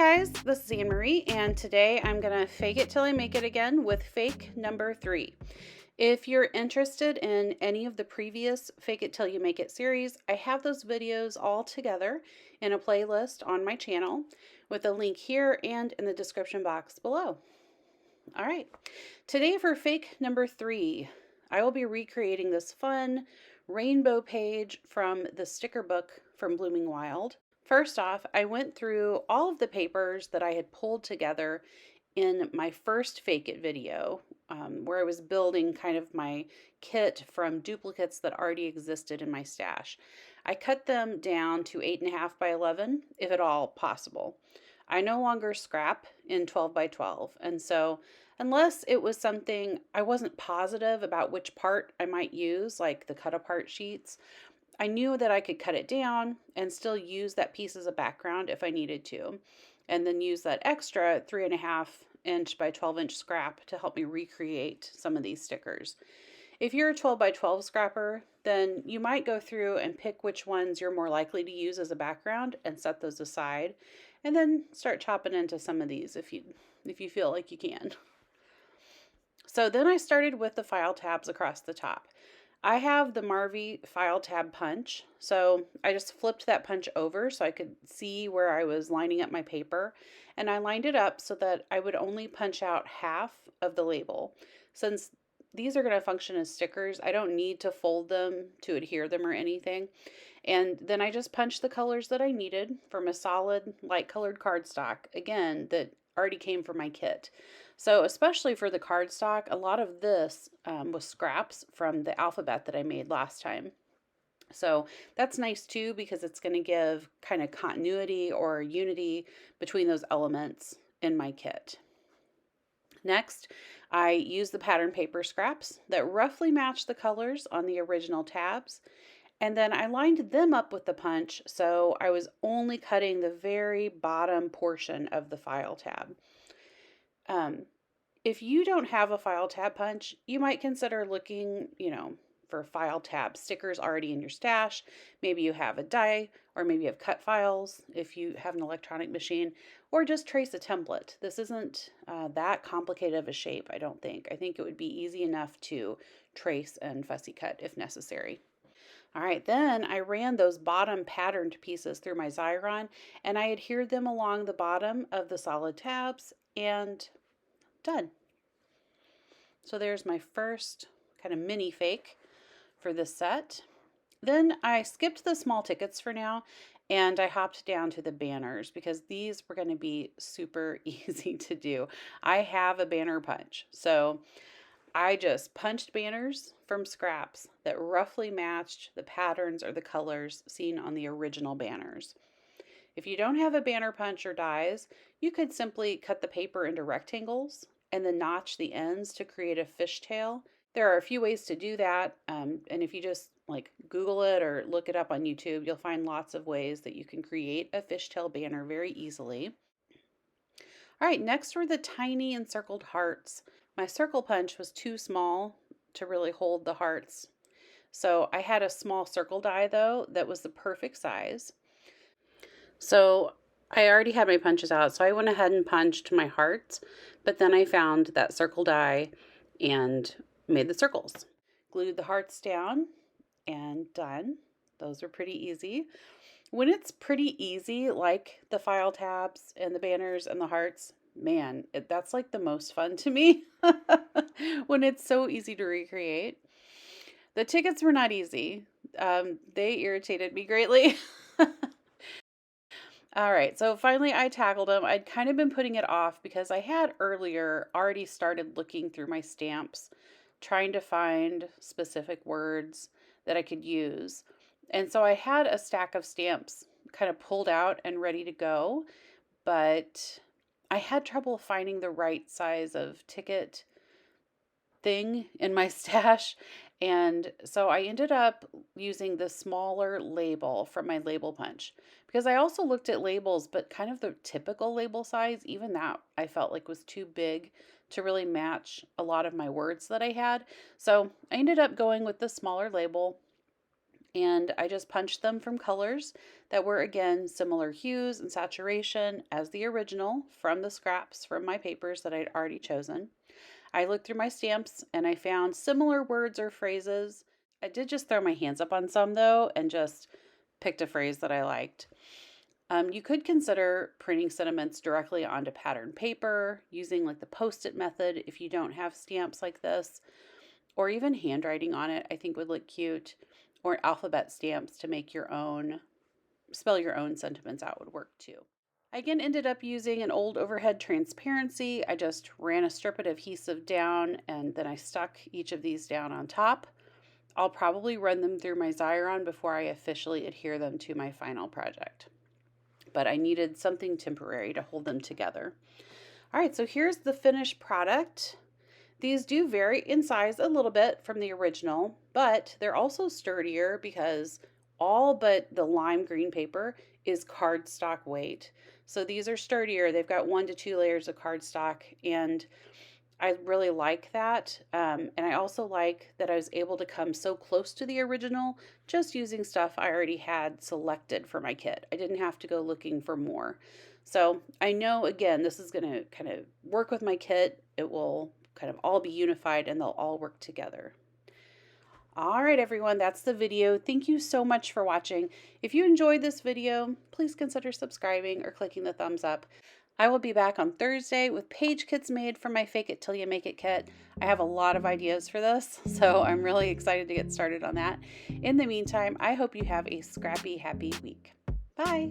guys, this is Anne Marie, and today I'm gonna fake it till I make it again with fake number 3. If you're interested in any of the previous Fake It Till You Make It series, I have those videos all together in a playlist on my channel with a link here and in the description box below. All right, today for fake number 3, I will be recreating this fun rainbow page from the sticker book from Blooming Wild. First off, I went through all of the papers that I had pulled together in my first Fake It video, where I was building kind of my kit from duplicates that already existed in my stash. I cut them down to 8.5 by 11, if at all possible. I no longer scrap in 12 by 12, and so unless it was something I wasn't positive about which part I might use, like the cut apart sheets, I knew that I could cut it down and still use that piece as a background if I needed to, and then use that extra 3.5 inch by 12 inch scrap to help me recreate some of these stickers. If you're a 12 by 12 scrapper, then you might go through and pick which ones you're more likely to use as a background and set those aside, and then start chopping into some of these if you feel like you can. So then I started with the file tabs across the top. I have the Marvy file tab punch, so I just flipped that punch over so I could see where I was lining up my paper, and I lined it up so that I would only punch out half of the label. Since these are going to function as stickers, I don't need to fold them to adhere them or anything. And then I just punched the colors that I needed from a solid light colored cardstock, again, that already came from my kit. So especially for the cardstock, a lot of this was scraps from the alphabet that I made last time. So that's nice too, because it's going to give kind of continuity or unity between those elements in my kit. Next, I used the pattern paper scraps that roughly match the colors on the original tabs. And then I lined them up with the punch, so I was only cutting the very bottom portion of the file tab. If you don't have a file tab punch, you might consider looking, for file tab stickers already in your stash. Maybe you have a die, or maybe you have cut files if you have an electronic machine, or just trace a template. This isn't that complicated of a shape, I don't think. I think it would be easy enough to trace and fussy cut if necessary. All right, then I ran those bottom patterned pieces through my Xyron, and I adhered them along the bottom of the solid tabs, and done. So there's my first kind of mini fake for this set. Then I skipped the small tickets for now, and I hopped down to the banners because these were going to be super easy to do. I have a banner punch, so I just punched banners from scraps that roughly matched the patterns or the colors seen on the original banners. If you don't have a banner punch or dies, you could simply cut the paper into rectangles and then notch the ends to create a fishtail. There are a few ways to do that, and if you just Google it or look it up on YouTube, you'll find lots of ways that you can create a fishtail banner very easily. All right, next were the tiny encircled hearts. My circle punch was too small to really hold the hearts, so I had a small circle die though that was the perfect size. So I already had my punches out, so I went ahead and punched my hearts, but then I found that circle die and made the circles. Glued the hearts down and done. Those are pretty easy. When it's pretty easy, like the file tabs and the banners and the hearts, man, that's like the most fun to me when it's so easy to recreate. The tickets were not easy. They irritated me greatly. All right, so finally I tackled them. I'd kind of been putting it off because I had earlier already started looking through my stamps, trying to find specific words that I could use. And so I had a stack of stamps kind of pulled out and ready to go, but I had trouble finding the right size of ticket thing in my stash. And so I ended up using the smaller label from my label punch because I also looked at labels, but kind of the typical label size, even that I felt like was too big to really match a lot of my words that I had. So I ended up going with the smaller label. And I just punched them from colors that were, again, similar hues and saturation as the original from the scraps from my papers that I'd already chosen. I looked through my stamps and I found similar words or phrases. I did just throw my hands up on some though and just picked a phrase that I liked. You could consider printing sentiments directly onto pattern paper, using like the post-it method if you don't have stamps like this, or even handwriting on it I think would look cute, or alphabet stamps to make your own, spell your own sentiments out would work too. I again ended up using an old overhead transparency. I just ran a strip of adhesive down and then I stuck each of these down on top. I'll probably run them through my Xyron before I officially adhere them to my final project, but I needed something temporary to hold them together. All right, so here's the finished product. These do vary in size a little bit from the original, but they're also sturdier because all but the lime green paper is cardstock weight. So these are sturdier. They've got 1 to 2 layers of cardstock, and I really like that. And I also like that I was able to come so close to the original just using stuff I already had selected for my kit. I didn't have to go looking for more. So I know, again, this is going to kind of work with my kit. It will kind of all be unified and they'll all work together. All right, everyone, that's the video. Thank you so much for watching. If you enjoyed this video, please consider subscribing or clicking the thumbs up. I will be back on Thursday with page kits made for my Fake It Till You Make It kit. I have a lot of ideas for this, so I'm really excited to get started on that. In the meantime, I hope you have a scrappy, happy week. Bye.